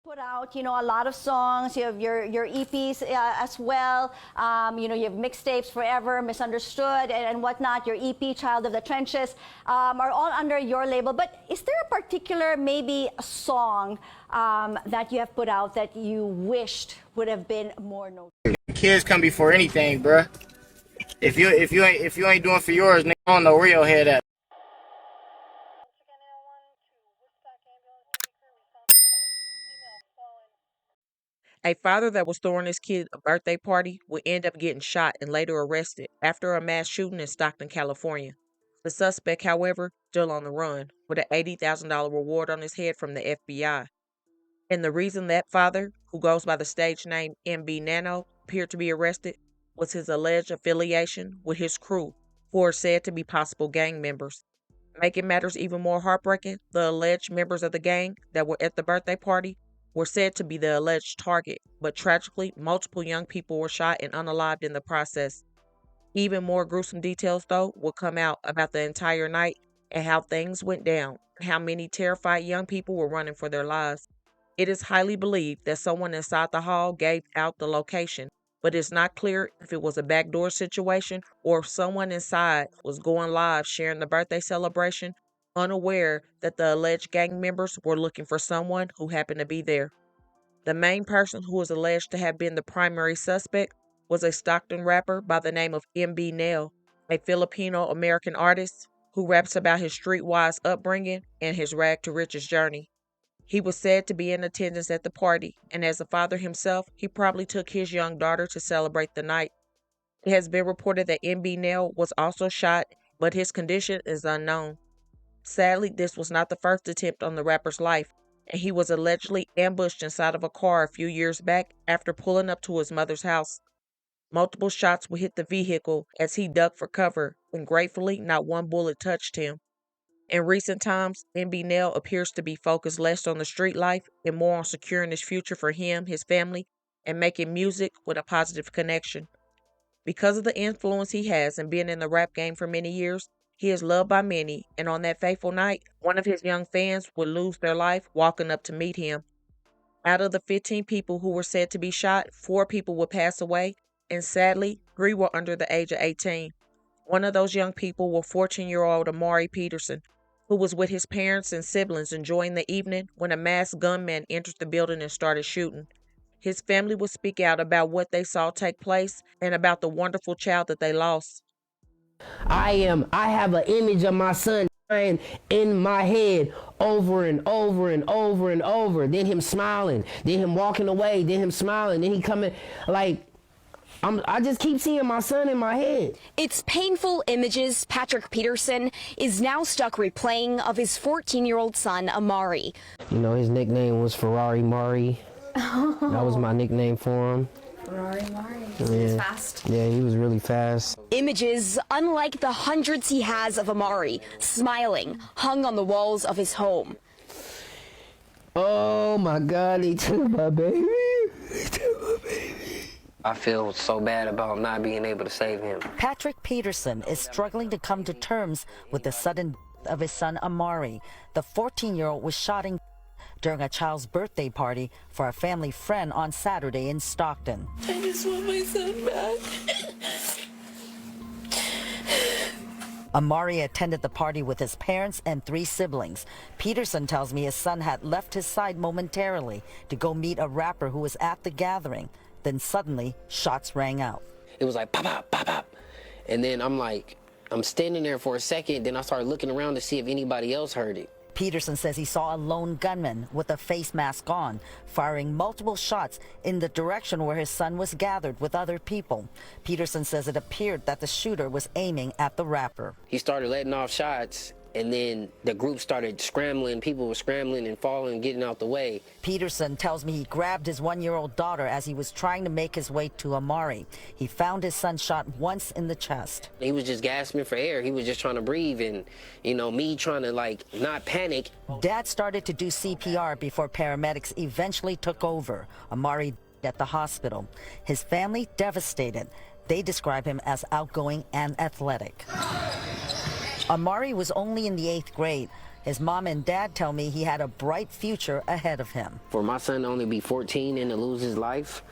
Put out, a lot of songs. You have your EPs as well. You have mixtapes, Forever, Misunderstood, and whatnot. Your EP, Child of the Trenches, are all under your label. But is there a particular, maybe a song that you have put out that you wished would have been more noticed? Kids come before anything, bruh. If you ain't doing for yours, nigga, I don't know where your head at. A father that was throwing his kid a birthday party would end up getting shot and later arrested after a mass shooting in Stockton, California. The suspect, however, still on the run, with an $80,000 reward on his head from the FBI. And the reason that father, who goes by the stage name MB Nano, appeared to be arrested was his alleged affiliation with his crew, who are said to be possible gang members. Making matters even more heartbreaking, the alleged members of the gang that were at the birthday party were said to be the alleged target, but tragically, multiple young people were shot and unalived in the process. Even more gruesome details, though, will come out about the entire night and how things went down, and how many terrified young people were running for their lives. It is highly believed that someone inside the hall gave out the location, but it's not clear if it was a backdoor situation or if someone inside was going live sharing the birthday celebration, unaware that the alleged gang members were looking for someone who happened to be there. The main person who was alleged to have been the primary suspect was a Stockton rapper by the name of MB Nail, a Filipino-American artist who raps about his streetwise upbringing and his rag-to-riches journey. He was said to be in attendance at the party, and as a father himself, he probably took his young daughter to celebrate the night. It has been reported that MB Nail was also shot, but his condition is unknown. Sadly, this was not the first attempt on the rapper's life, and he was allegedly ambushed inside of a car a few years back after pulling up to his mother's house. Multiple shots would hit the vehicle as he ducked for cover, and gratefully, not one bullet touched him. In recent times, MB Nail appears to be focused less on the street life and more on securing his future for him, his family, and making music with a positive connection. Because of the influence he has and being in the rap game for many years, he is loved by many, and on that fateful night, one of his young fans would lose their life walking up to meet him. Out of the 15 people who were said to be shot, 4 people would pass away, and sadly, 3 were under the age of 18. One of those young people was 14-year-old Amari Peterson, who was with his parents and siblings enjoying the evening when a masked gunman entered the building and started shooting. His family would speak out about what they saw take place and about the wonderful child that they lost. I have an image of my son crying in my head over and over and over and over. Then him smiling, then him walking away, then him smiling, then he coming like, I just keep seeing my son in my head. It's painful images Patrick Peterson is now stuck replaying of his 14-year-old son, Amari. You know, his nickname was Ferrari Mari. That was my nickname for him. Ferrari Mari. Yeah. He was fast. Yeah, he was really fast. Images unlike the hundreds he has of Amari, smiling, hung on the walls of his home. Oh my God, they took my baby. They took my baby. I feel so bad about not being able to save him. Patrick Peterson is struggling to come to terms with the sudden death of his son Amari. The 14-year-old was shot during a child's birthday party for a family friend on Saturday in Stockton. I just want my son back. Amari attended the party with his parents and 3 siblings. Peterson tells me his son had left his side momentarily to go meet a rapper who was at the gathering. Then suddenly, shots rang out. It was like pop, pop, pop, pop. And then I'm standing there for a second, then I started looking around to see if anybody else heard it. Peterson says he saw a lone gunman with a face mask on, firing multiple shots in the direction where his son was gathered with other people. Peterson says it appeared that the shooter was aiming at the rapper. He started letting off shots, and then the group started scrambling. People were scrambling and falling, getting out the way. Peterson tells me he grabbed his 1-year-old daughter as he was trying to make his way to Amari. He found his son shot once in the chest. He was just gasping for air. He was just trying to breathe, and, me trying to, not panic. Dad started to do CPR before paramedics eventually took over. Amari at the hospital. His family devastated. They describe him as outgoing and athletic. Amari was only in the 8th grade. His mom and dad tell me he had a bright future ahead of him. For my son to only be 14 and to lose his life,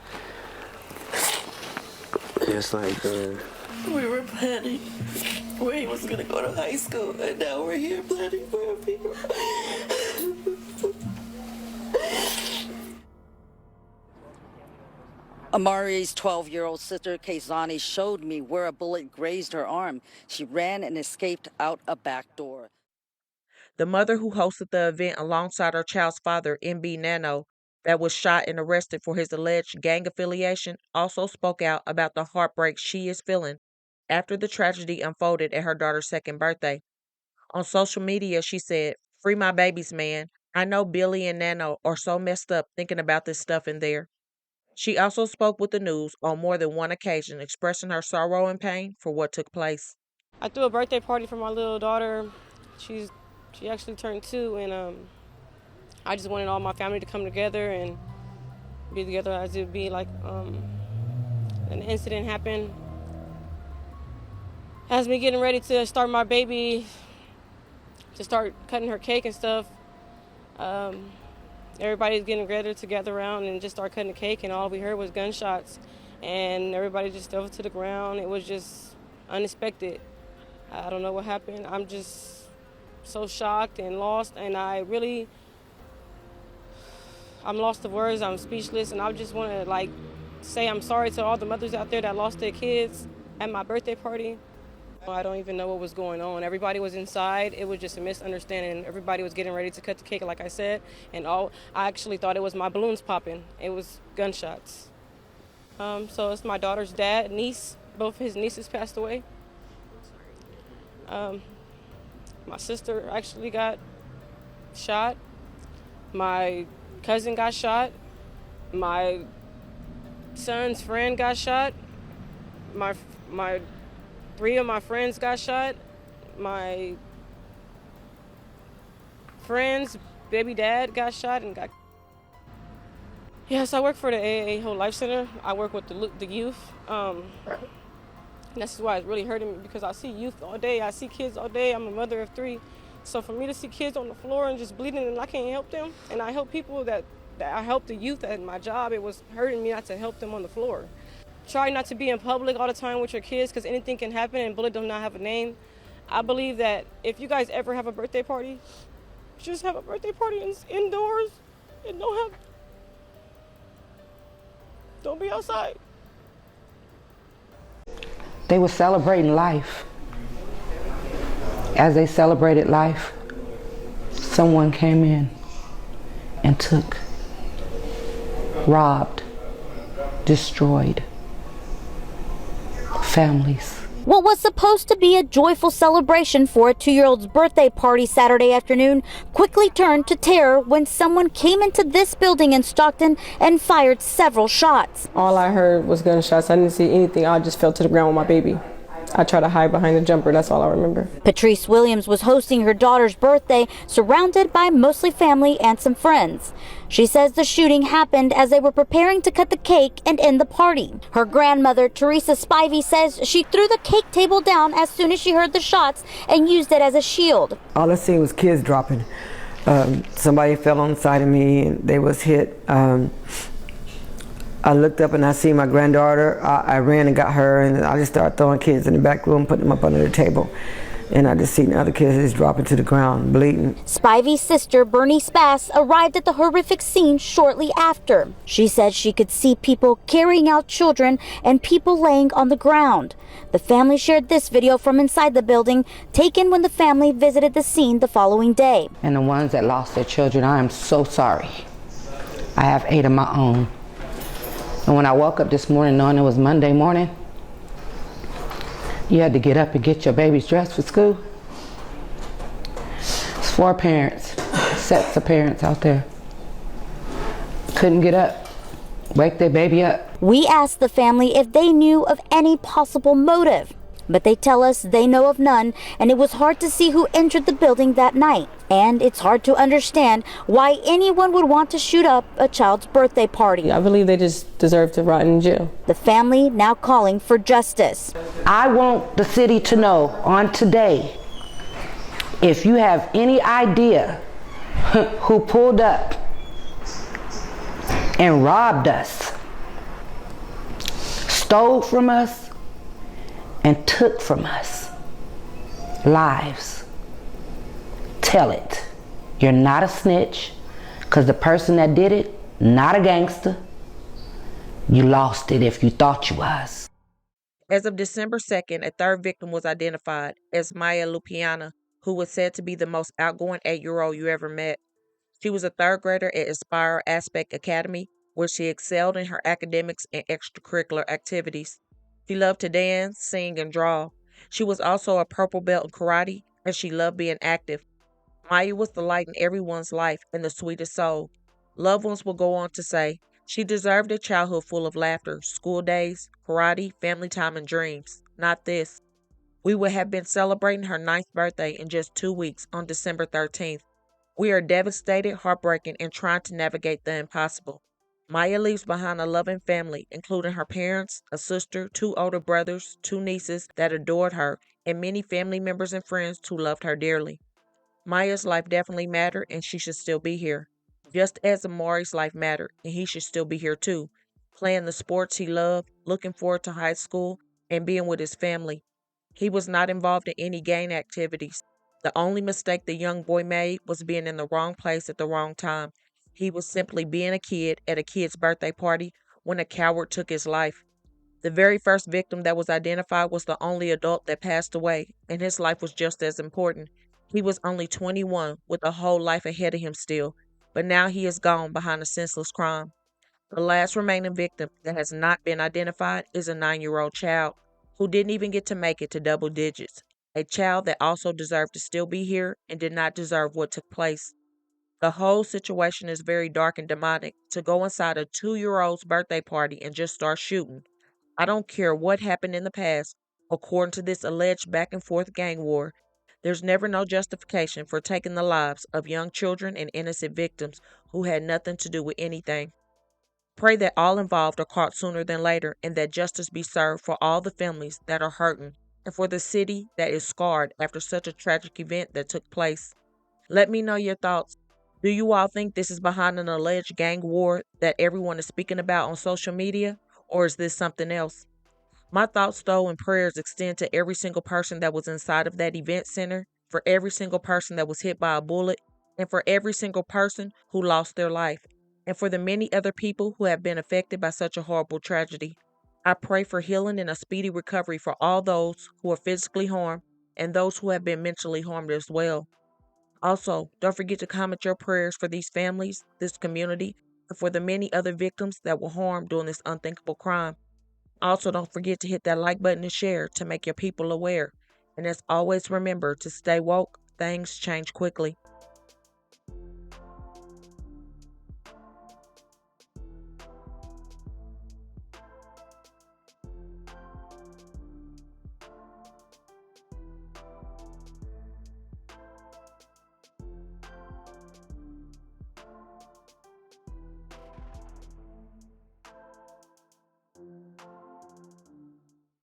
it's like... We were planning where he was going to go to high school, and now we're here planning for a future. Amari's 12-year-old sister, Kaizani, showed me where a bullet grazed her arm. She ran and escaped out a back door. The mother who hosted the event alongside her child's father, MB Nano, that was shot and arrested for his alleged gang affiliation, also spoke out about the heartbreak she is feeling after the tragedy unfolded at her daughter's second birthday. On social media, she said, "Free my babies, man. I know Billy and Nano are so messed up thinking about this stuff in there." She also spoke with the news on more than one occasion, expressing her sorrow and pain for what took place. I threw a birthday party for my little daughter. She actually turned 2, and I just wanted all my family to come together and be together as it would be like an incident happened. As me getting ready to start my baby, to start cutting her cake and stuff, everybody's getting together around and just start cutting the cake, and all we heard was gunshots, and everybody just fell to the ground. It was just unexpected. I don't know what happened. I'm just so shocked and lost, and I'm lost of words. I'm speechless, and I just want to say I'm sorry to all the mothers out there that lost their kids at my birthday party. I don't even know what was going on. Everybody was inside. It was just a misunderstanding. Everybody was getting ready to cut the cake, like I said, and I actually thought it was my balloons popping. It was gunshots. So it's my daughter's niece. Both his nieces passed away. My sister actually got shot. My cousin got shot. My son's friend got shot. My 3 of my friends got shot. My friend's baby dad got shot and got... Yes, I work for the AA Whole Life Center. I work with the youth. This is why it's really hurting me, because I see youth all day. I see kids all day. I'm a mother of 3. So for me to see kids on the floor and just bleeding and I can't help them, and I help people that I help the youth at my job, it was hurting me not to help them on the floor. Try not to be in public all the time with your kids, because anything can happen and bullet does not have a name. I believe that if you guys ever have a birthday party, just have a birthday party indoors and don't be outside. They were celebrating life. As they celebrated life, someone came in and took, robbed, destroyed families. What was supposed to be a joyful celebration for a 2-year-old's birthday party Saturday afternoon quickly turned to terror when someone came into this building in Stockton and fired several shots. All I heard was gunshots. I didn't see anything. I just fell to the ground with my baby. I tried to hide behind the jumper. That's all I remember. Patrice Williams was hosting her daughter's birthday, surrounded by mostly family and some friends. She says the shooting happened as they were preparing to cut the cake and end the party. Her grandmother, Teresa Spivey, says she threw the cake table down as soon as she heard the shots and used it as a shield. All I seen was kids dropping. Somebody fell on the side of me and they was hit. I looked up and I see my granddaughter. I ran and got her, and I just started throwing kids in the back room, putting them up under the table. And I just seen other kids just dropping to the ground, bleeding. Spivey's sister, Bernice Bass, arrived at the horrific scene shortly after. She said she could see people carrying out children and people laying on the ground. The family shared this video from inside the building, taken when the family visited the scene the following day. And the ones that lost their children, I am so sorry. I have 8 of my own. And when I woke up this morning knowing it was Monday morning, you had to get up and get your babies dressed for school. It's 4 parents, sets of parents out there. Couldn't get up, wake their baby up. We asked the family if they knew of any possible motive, but they tell us they know of none, and it was hard to see who entered the building that night. And it's hard to understand why anyone would want to shoot up a child's birthday party. I believe they just deserve to rot in jail. The family now calling for justice. I want the city to know on today, If you have any idea who pulled up and robbed us, stole from us, and took from us lives, tell it. You're not a snitch, because the person that did it, not a gangster. You lost it if you thought you was. As of December 2nd, a third victim was identified as Maya Lupian, who was said to be the most outgoing 8-year-old you ever met. She was a third grader at Aspire Aspect Academy, where she excelled in her academics and extracurricular activities. She loved to dance, sing, and draw. She was also a purple belt in karate, and she loved being active. Maya was the light in everyone's life and the sweetest soul. Loved ones will go on to say, she deserved a childhood full of laughter, school days, karate, family time, and dreams. Not this. We would have been celebrating her 9th birthday in just 2 weeks on December 13th. We are devastated, heartbroken, and trying to navigate the impossible. Maya leaves behind a loving family, including her parents, a sister, 2 older brothers, 2 nieces that adored her, and many family members and friends who loved her dearly. Maya's life definitely mattered, and she should still be here. Just as Amari's life mattered, and he should still be here too, playing the sports he loved, looking forward to high school, and being with his family. He was not involved in any gang activities. The only mistake the young boy made was being in the wrong place at the wrong time. He was simply being a kid at a kid's birthday party when a coward took his life. The very first victim that was identified was the only adult that passed away, and his life was just as important. He was only 21 with a whole life ahead of him still, but now he is gone behind a senseless crime. The last remaining victim that has not been identified is a 9-year-old child who didn't even get to make it to double digits. A child that also deserved to still be here and did not deserve what took place. The whole situation is very dark and demonic. To go inside a 2-year-old's birthday party and just start shooting. I don't care what happened in the past. According to this alleged back and forth gang war, there's never no justification for taking the lives of young children and innocent victims who had nothing to do with anything. Pray that all involved are caught sooner than later and that justice be served for all the families that are hurting and for the city that is scarred after such a tragic event that took place. Let me know your thoughts. Do you all think this is behind an alleged gang war that everyone is speaking about on social media, or is this something else? My thoughts, though, and prayers extend to every single person that was inside of that event center, for every single person that was hit by a bullet, and for every single person who lost their life, and for the many other people who have been affected by such a horrible tragedy. I pray for healing and a speedy recovery for all those who are physically harmed and those who have been mentally harmed as well. Also, don't forget to comment your prayers for these families, this community, and for the many other victims that were harmed during this unthinkable crime. Also, don't forget to hit that like button and share to make your people aware. And as always, remember to stay woke. Things change quickly.